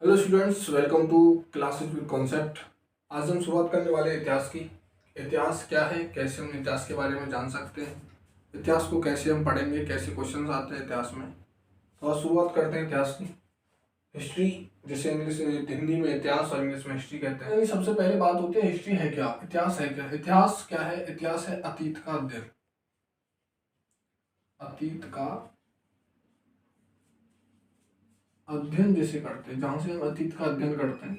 Hello students, welcome to classes with concept. आज हम शुरुआत करने वाले हैं इतिहास की। इतिहास क्या है, कैसे हम इतिहास के बारे में जान सकते हैं, इतिहास को कैसे हम पढ़ेंगे, कैसे क्वेश्चंस आते हैं इतिहास में। तो आज शुरुआत करते हैं इतिहास की। हिस्ट्री, जिसे इंग्लिश हिंदी में इतिहास और इंग्लिश में हिस्ट्री कहते हैं। सबसे पहले बात होती है हिस्ट्री है क्या, इतिहास है क्या। इतिहास क्या है? इतिहास है अतीत का अध्ययन। अतीत का अध्ययन जिसे करते हैं, जहाँ से हम अतीत का अध्ययन करते हैं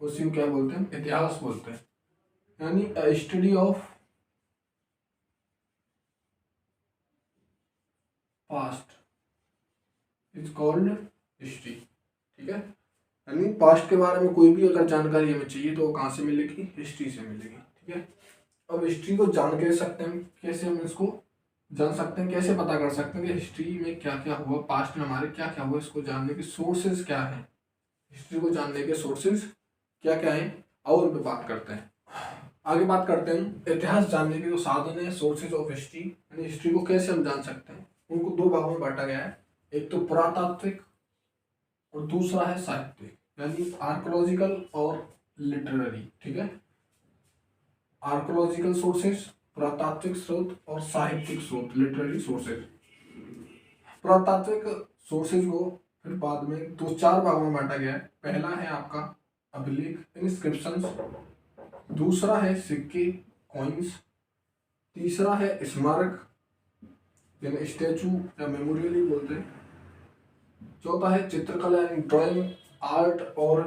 उसी को क्या बोलते हैं? इतिहास बोलते हैं। यानी study of past is called history. ठीक है, यानी पास्ट के बारे में कोई भी अगर जानकारी हमें चाहिए तो वो कहाँ से मिलेगी? हिस्ट्री से मिलेगी। ठीक है, अब हिस्ट्री को जान के सकते हैं, कैसे हम इसको जान सकते हैं, कैसे पता कर सकते हैं कि हिस्ट्री में क्या क्या हुआ, पास्ट में हमारे क्या क्या हुआ। इसको जानने के सोर्सेज क्या है, हिस्ट्री को जानने के सोर्सेज क्या क्या है, और उन पर बात करते हैं। आगे बात करते हैं इतिहास जानने के जो साधन है, सोर्सेज ऑफ हिस्ट्री, यानी हिस्ट्री को कैसे हम जान सकते हैं। उनको दो भागों में बांटा गया है, एक तो पुरातात्विक और दूसरा है साहित्यिक, यानी आर्कोलॉजिकल और लिटरेरी। ठीक है, आर्कोलॉजिकल सोर्सेज, पुरातात्विक स्रोत, और साहित्यिक स्रोत, लिटरेरी सोर्सेज। पुरातात्विक सोर्सेज को फिर बाद में दो चार भागों में बांटा गया है। पहला है आपका अभिलेख, इंस्क्रिप्शंस। दूसरा है सिक्के, कॉइन्स। तीसरा है स्मारक, जिन्हें स्टैचू या मेमोरियल ही बोलते हैं। चौथा है चित्रकला यानी ड्राइंग, आर्ट और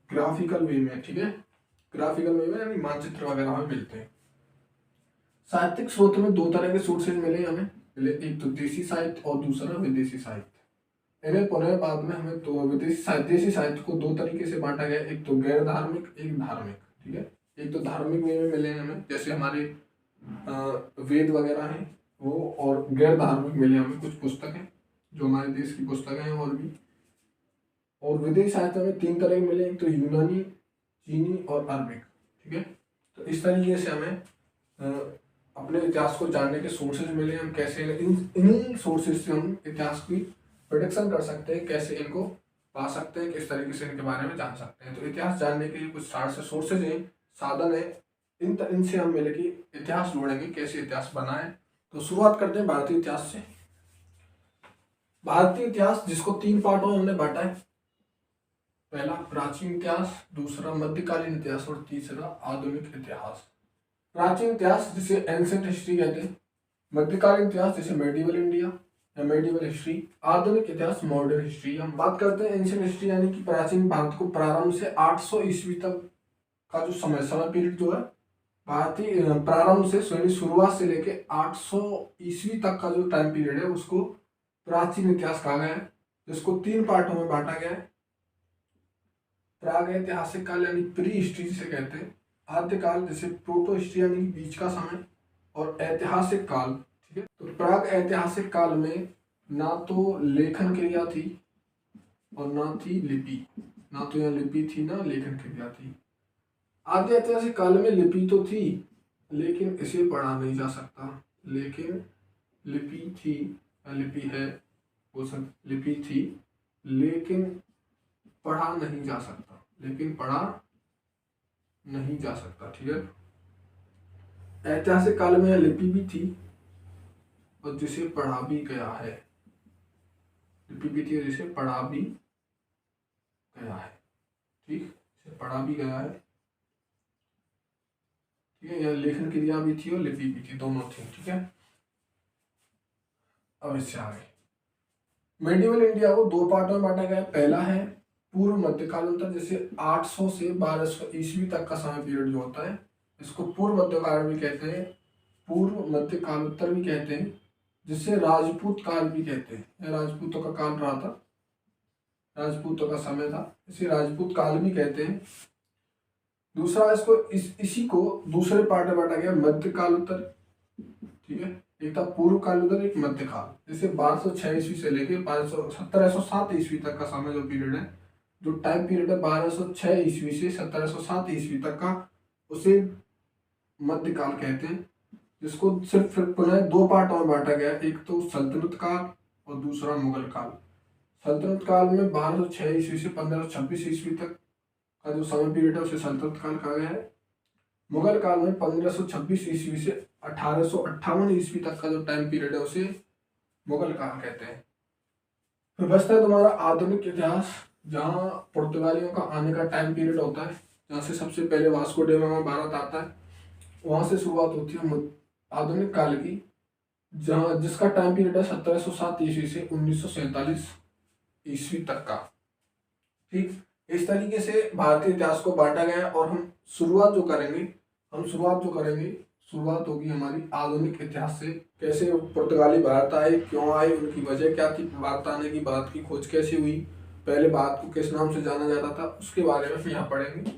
ग्राफिकल वे में। ठीक है, ग्राफिकल वे में यानी मानचित्र वगैरह में मिलते हैं। साहित्यिक स्रोत में दो तरह के सोर्सेज मिले हमें, एक तो देसी साहित्य और दूसरा विदेशी साहित्य। इन्हें पुनः बाद में हमें तो देसी साहित्य को दो तरीके से बांटा गया, एक तो गैर धार्मिक, एक धार्मिक। ठीक है, एक तो धार्मिक वे में मिले हमें, जैसे हमारे वेद वगैरह हैं वो, और गैर धार्मिक मिले हमें कुछ पुस्तकें जो हमारे देश की पुस्तकें हैं और भी। और विदेशी साहित्य में तीन तरह के मिले, एक तो यूनानी, चीनी और अरबिक। ठीक है, तो इस तरीके से हमें अपने इतिहास को जानने के सोर्सेज मिले। हम कैसे इन सोर्सेज से हम इतिहास की प्रोडिक्शन कर सकते हैं, कैसे इनको पा सकते हैं, किस तरीके से इनके बारे में जान सकते हैं। तो इतिहास जानने के लिए कुछ सोर्सेज हैं, साधन है, इनसे हम मिले कि इतिहास जोड़ेंगे, कैसे इतिहास बनाए। तो शुरुआत करते हैं भारतीय इतिहास से। भारतीय इतिहास, जिसको तीन पार्टों में हमने बांटा है, पहला प्राचीन इतिहास, दूसरा मध्यकालीन इतिहास और तीसरा आधुनिक इतिहास। प्राचीन इतिहास जिसे एंशिएंट हिस्ट्री कहते हैं, मध्यकालीन इतिहास जिसे मेडिवल इंडिया या मेडिवल हिस्ट्री, आधुनिक इतिहास मॉडर्न हिस्ट्री। हम बात करते हैं एंशिएंट हिस्ट्री, यानी कि प्राचीन भारत को प्रारंभ से 800 ईस्वी तक का जो समय पीरियड जो है, भारतीय प्रारंभ से शुरुआत से लेके 800 ईस्वी तक का जो टाइम पीरियड है उसको प्राचीन इतिहास कहा गया है, जिसको तीन पार्टों में बांटा गया है। प्राग ऐतिहासिक काल यानी प्री हिस्ट्री जिसे कहते हैं, आद्यकाल जिसे प्रोटो हिस्ट्री यानी बीच का समय, और ऐतिहासिक काल। ठीक है, तो प्राग ऐतिहासिक काल में ना तो लेखन क्रिया थी और ना थी लिपि, ना तो यहाँ लिपि थी ना लेखन क्रिया थी। आद्य ऐतिहासिक काल में लिपि तो थी लेकिन इसे पढ़ा नहीं जा सकता, लेकिन लिपि थी, लिपि है, वो सब लिपि थी लेकिन पढ़ा नहीं जा सकता, लेकिन पढ़ा नहीं जा सकता। ठीक है, ऐतिहासिक काल में लिपि भी थी और जिसे पढ़ा भी गया है, लिपि भी थी और जिसे पढ़ा भी गया है। ठीक, इसे पढ़ा भी गया है। ठीक है, यह लेखन क्रिया भी थी और लिपि भी थी, दोनों थी। ठीक है, अब इससे आगे मेडिवल इंडिया को दो पार्टों में बांटा गया। पहला है पूर्व मध्यकालीन, जिसे 800 से 1200 ईस्वी तक का समय पीरियड जो होता है, इसको पूर्व मध्यकाल भी कहते हैं, पूर्व मध्यकालोत्तर भी कहते हैं, जिसे राजपूत काल भी कहते हैं। यह राजपूतों का काल रहा था, राजपूतों का समय था, इसे राजपूत काल भी कहते हैं। दूसरा इसको इसी को दूसरे पार्ट में बांटा गया, मध्यकालोत्तर। ठीक है, एक था पूर्व कालोत्तर, एक मध्यकाल, जिसे 1206 ईस्वी से लेके 1707 ईस्वी तक का समय जो पीरियड है, जो टाइम पीरियड है 1206 ईस्वी से 1707 ईस्वी तक का, उसे मध्यकाल कहते हैं। जिसको सिर्फ फिर पुनः दो पार्टों में बांटा गया, एक तो सल्तनत काल और दूसरा मुगल काल। सल्तनत काल में 1206 ईस्वी से 1526 ईस्वी तक का जो समय पीरियड है उसे सल्तनत काल कहा गया है। मुगल काल में 1526 ईस्वी से 1858 ईस्वी तक का जो टाइम पीरियड है उसे मुगल काल कहते हैं। फिर बचता है तुम्हारा आधुनिक इतिहास, जहाँ पुर्तगालियों का आने का टाइम पीरियड होता है, जहाँ से सबसे पहले वास्को डी गामा भारत आता है, वहां से शुरुआत होती है आधुनिक काल की, जहाँ जिसका टाइम पीरियड है 1707 ईस्वी से 1947 ईस्वी तक का। ठीक, इस तरीके से भारतीय इतिहास को बांटा गया है। और हम शुरुआत जो करेंगे शुरुआत होगी हमारी आधुनिक इतिहास से। कैसे पुर्तगाली भारत आए, क्यों आए, उनकी वजह क्या थी, भारत आने की, भारत की खोज कैसे हुई, पहले भारत को किस नाम से जाना जाता था, उसके बारे में हम यहाँ पढ़ेंगे।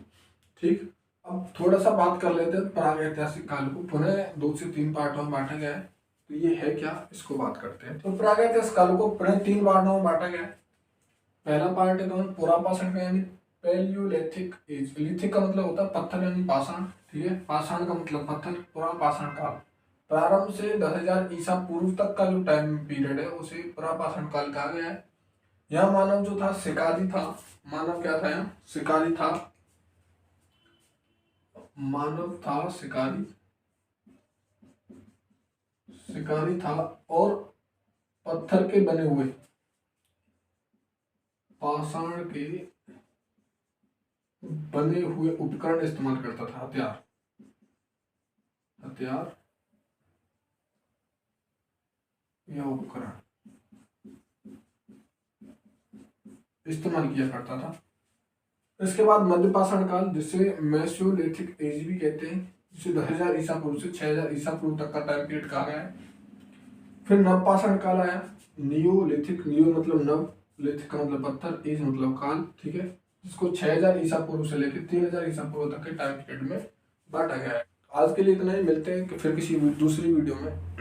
ठीक, अब थोड़ा सा बात कर लेते हैं प्रागैतिहासिक काल को। पुनः 2 से 3 पार्टों में बांटा गया है, तो ये है क्या, इसको बात करते हैं। तो प्रागैतिहासिक काल को पुनः 3 पार्टों में बांटा गया है। पहला पार्ट है तो पुरापाषाण का, यानी पैलियोलिथिक एज। लिथिक का मतलब होता है पत्थर यानी पाषाण, ठीक है, पाषाण का मतलब पत्थर। पुरापाषाण काल प्रारंभ से 10,000 ईसा पूर्व तक का जो टाइम पीरियड है उसे पुरापाषाण काल कहा गया है। यह मानव जो था शिकारी था। मानव क्या था, यहाँ शिकारी था, मानव था शिकारी, शिकारी था और पत्थर के बने हुए, पाषाण के बने हुए उपकरण इस्तेमाल करता था। हथियार या उपकरण इस्तेमाल किया करता था। इसके बाद मध्यपाषाण काल, जिसे मेसोलिथिक एज भी कहते हैं, जिसे 10,000 ईसा पूर्व से 6,000 ईसा पूर्व तक का टाइम पीरियड कहा गया है। फिर नवपाषाण काल आया, नियोलिथिक, नियो मतलब नव, लिथिक का मतलब पत्थर, एज मतलब काल, ठीक है, जिसको 6,000 ईसा पूर्व से लेकर 3,000 ईसा पूर्व तक के टाइम पीरियड में बांटा गया है। आज के लिए इतना ही, मिलते हैं कि फिर किसी दूसरी वीडियो में।